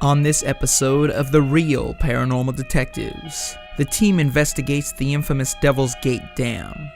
On this episode of The Real Paranormal Detectives, the team investigates the infamous Devil's Gate Dam.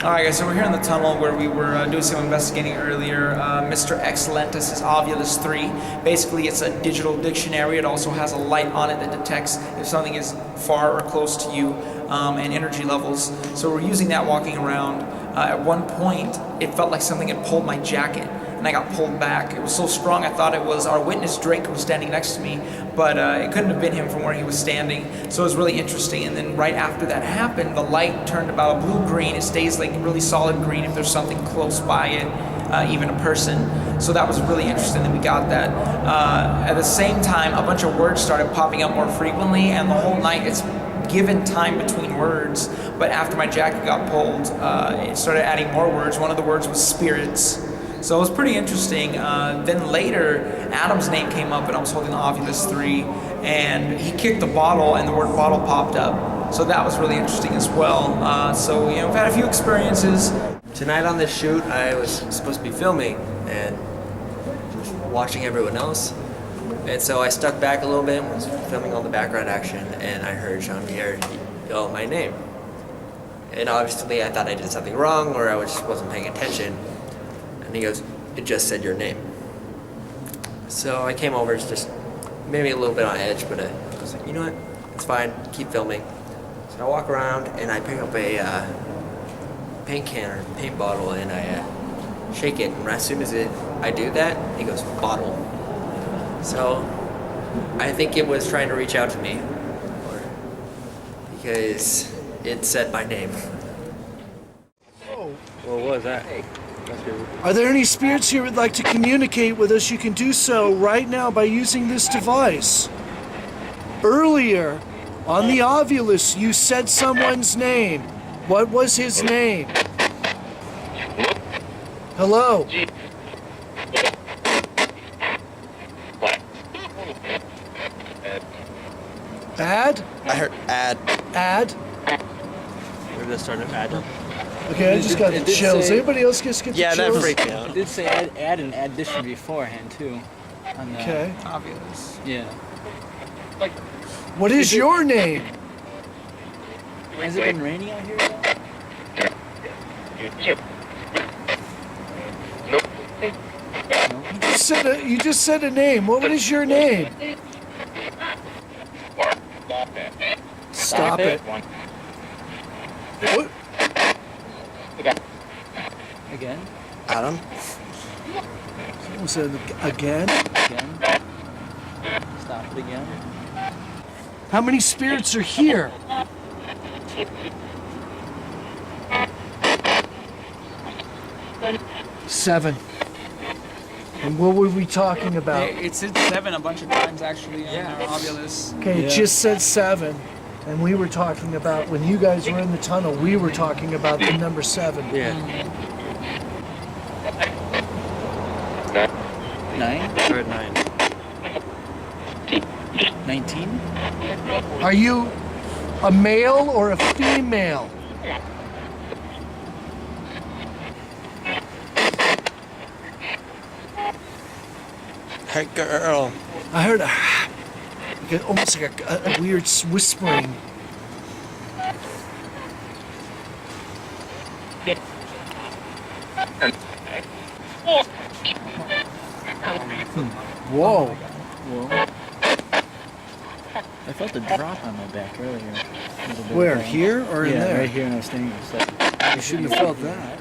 Alright guys, so we're here in the tunnel where we were doing some investigating earlier. Mr. Excellentus' Ovulus 3. Basically it's a digital dictionary. It also has a light on it that detects if something is far or close to you, and energy levels. So we're using that walking around. At one point, it felt like something had pulled my jacket, and I got pulled back. It was so strong I thought it was our witness Drake who was standing next to me, but it couldn't have been him from where he was standing. So it was really interesting. And then right after that happened, the light turned about a blue-green. It stays like really solid green if there's something close by it, even a person. So that was really interesting that we got that. At the same time, a bunch of words started popping up more frequently, and the whole night it's given time between words, but after my jacket got pulled, it started adding more words. One of the words was spirits. So it was pretty interesting. Then later, Adam's name came up and I was holding the Ovulus 3, and he kicked the bottle and the word bottle popped up. So that was really interesting as well. So, we've had a few experiences. Tonight on this shoot, I was supposed to be filming and just watching everyone else. And so I stuck back a little bit and was filming all the background action, and I heard Jean-Pierre yell my name. And obviously I thought I did something wrong, or I just wasn't paying attention. And he goes, "It just said your name." So I came over, just maybe a little bit on edge, but I was like, you know what, it's fine, keep filming. So I walk around and I pick up a paint can or paint bottle, and I shake it. And as soon as I do that, he goes, "Bottle." So I think it was trying to reach out to me, because it said my name. Oh. What was that? Are there any spirits here who would like to communicate with us? You can do so right now by using this device. Earlier, on the Ovulus, you said someone's name. What was his name? Hello? Ad? I heard ad. Ad? We're just starting to add them. Okay, I just got the chills. Anybody else get the chills? Yeah, that freaked me out. It did say add an addition beforehand too. On the, Okay. Ovulus. Yeah. What is your name? Has it been raining out here yet? You just said a name. What is your name? Stop it. What? Again? Adam? Someone said again? Again? Stop it again? How many spirits are here? Seven. And what were we talking about? It said 7 a bunch of times actually on our Ovulus. Okay, it just said 7. And we were talking about, when you guys were in the tunnel, we were talking about the number 7. Yeah. 9? I heard 9. 19? Are you a male or a female? Hey girl. I heard almost like a weird whispering. Whoa. Whoa. I felt a drop on my back earlier. Where? Here or in yeah, there? right here when I was standing. It's like, You shouldn't have felt that.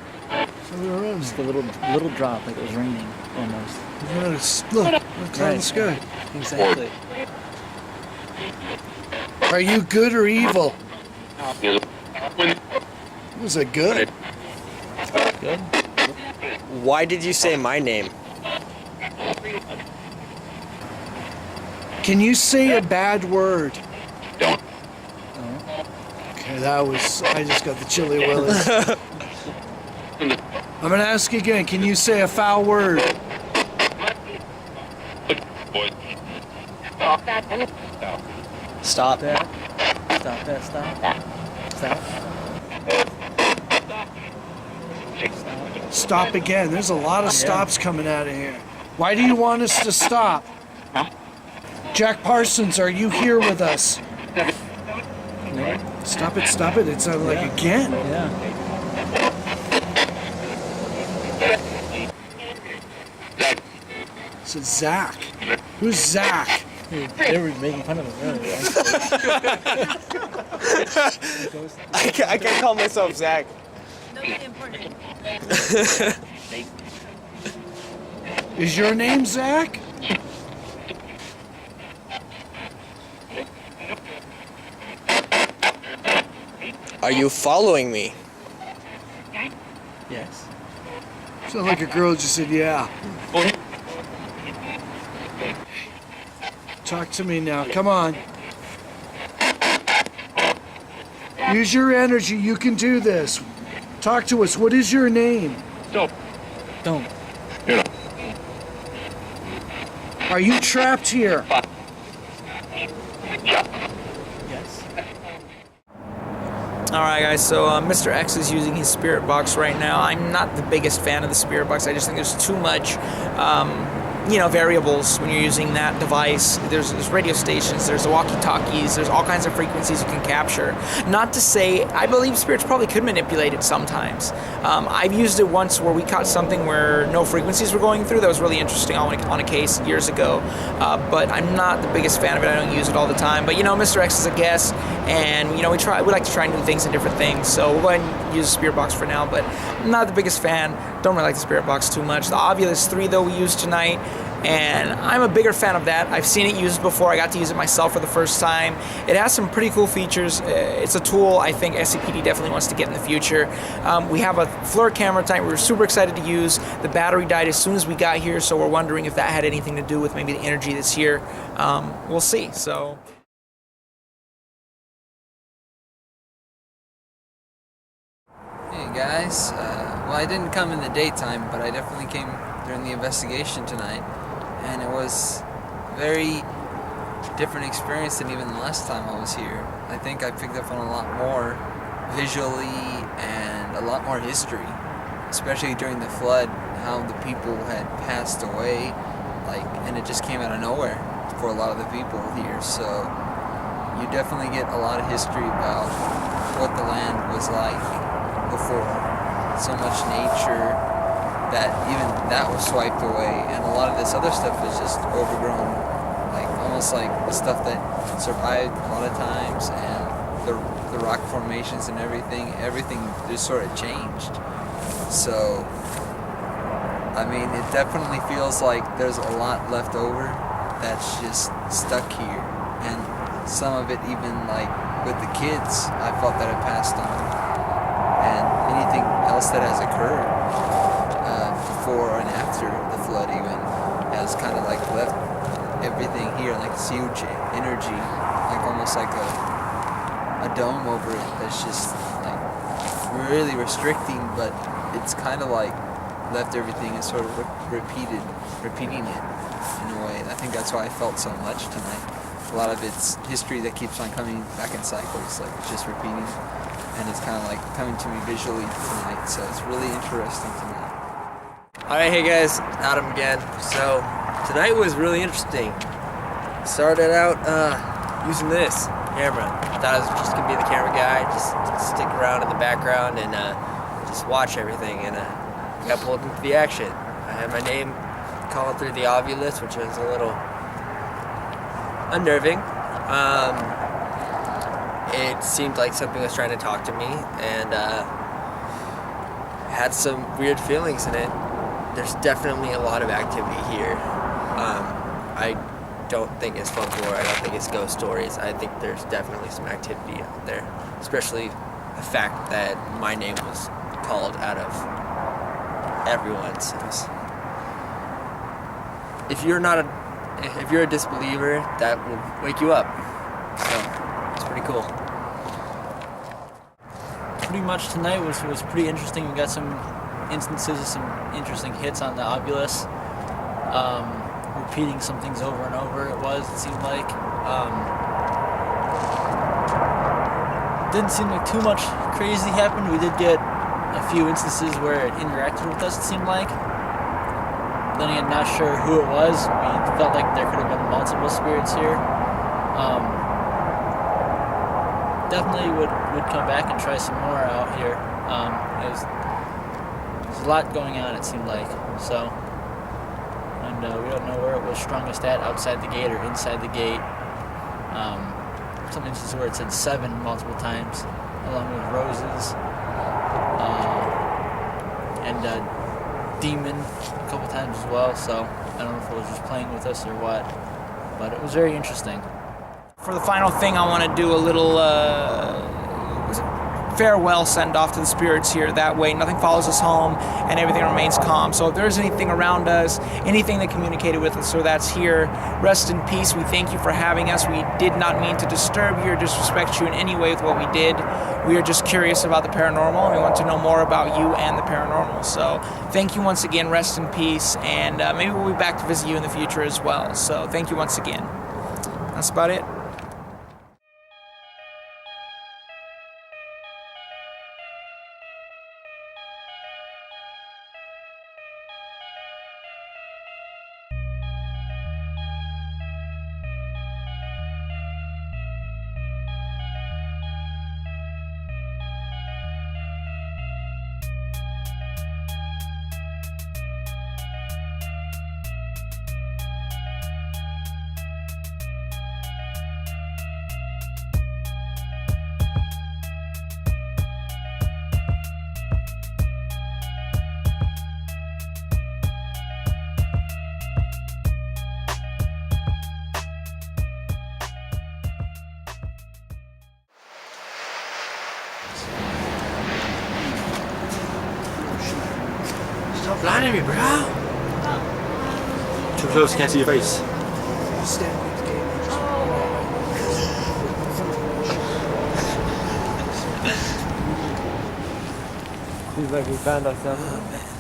just a little drop, like it was raining almost. Look at the sky. Exactly. Are you good or evil? Was it good? Good. Why did you say my name? Can you say a bad word? Oh. Okay, I just got the chilly willies. I'm gonna ask you again, can you say a foul word? Stop. That. Stop that. Stop. Stop again. There's a lot of stops coming out of here. Why do you want us to stop? Jack Parsons, are you here with us? No. Stop it, stop it. It sounded like again. Yeah. It's Zach. Who's Zach? They were making fun of him earlier. I can't call myself Zach. Nobody important. Is your name Zach? Are you following me? Yes. Sound like a girl just said, yeah. Talk to me now. Come on. Use your energy. You can do this. Talk to us. What is your name? Don't. Are you trapped here? Yes. Alright guys, so Mr. X is using his spirit box right now. I'm not the biggest fan of the spirit box. I just think there's too much variables when you're using that device. There's radio stations, there's walkie-talkies, there's all kinds of frequencies you can capture. Not to say, I believe spirits probably could manipulate it sometimes. I've used it once where we caught something where no frequencies were going through. That was really interesting on a case years ago. But I'm not the biggest fan of it. I don't use it all the time. But Mr. X is a guest, and we like to try new things and different things. So we'll go ahead and use the spirit box for now. But I'm not the biggest fan. Don't really like the spirit box too much. The Ovilus 3 though we used tonight, and I'm a bigger fan of that. I've seen it used before. I got to use it myself for the first time. It has some pretty cool features. It's a tool I think SCPD definitely wants to get in the future. We have a floor camera tonight we were super excited to use. The battery died as soon as we got here, so we're wondering if that had anything to do with maybe the energy that's here. We'll see. So. Hey guys, well I didn't come in the daytime, but I definitely came during the investigation tonight, and it was a very different experience than even the last time I was here. I think I picked up on a lot more visually and a lot more history, especially during the flood, how the people had passed away, and it just came out of nowhere for a lot of the people here, so you definitely get a lot of history about what the land was like before. So much nature that even that was swiped away, and a lot of this other stuff is just overgrown, almost like the stuff that survived a lot of times, and the rock formations and everything just sort of changed. So I mean, it definitely feels like there's a lot left over that's just stuck here, and some of it even with the kids I felt that it passed on, and anything else that has occurred before and after the flood even has kind of left everything here, this huge energy, almost like a dome over it that's just really restricting, but it's kind of left everything and sort of repeating it in a way. I think that's why I felt so much tonight. A lot of it's history that keeps on coming back in cycles, it's just repeating, and it's kind of coming to me visually tonight, so it's really interesting tonight. Alright, hey guys, Adam again. So, tonight was really interesting. Started out using this camera. I thought I was just going to be the camera guy, just stick around in the background and just watch everything, and got pulled into the action. I had my name called through the Ovilus, which was a little unnerving. It seemed like something was trying to talk to me, and had some weird feelings in it. There's definitely a lot of activity here. I don't think it's folklore, I don't think it's ghost stories. I think there's definitely some activity out there, especially the fact that my name was called out of everyone's. If you're a disbeliever, that will wake you up. So it's pretty cool. Pretty much tonight was pretty interesting. We got some instances of some interesting hits on the Ovilus. Repeating some things over and over, it seemed like. Didn't seem like too much crazy happened. We did get a few instances where it interacted with us, it seemed like. then again, not sure who it was. We felt like there could have been multiple spirits here. Definitely would come back and try some more out here. There's a lot going on, it seemed like. So, and we don't know where it was strongest at, outside the gate or inside the gate. Some instances where it said 7 multiple times, along with roses, and demon a couple times as well. So I don't know if it was just playing with us or what, but it was very interesting. For the final thing, I want to do a little farewell send-off to the spirits here. That way nothing follows us home and everything remains calm. So if there's anything around us, anything that communicated with us or that's here, rest in peace. We thank you for having us. We did not mean to disturb you or disrespect you in any way with what we did. We are just curious about the paranormal and we want to know more about you and the paranormal. So thank you once again, rest in peace, and maybe we'll be back to visit you in the future as well. So thank you once again. That's about it. Stop blinding me, bro. Too close, can't see your face. Seems like we found ourselves.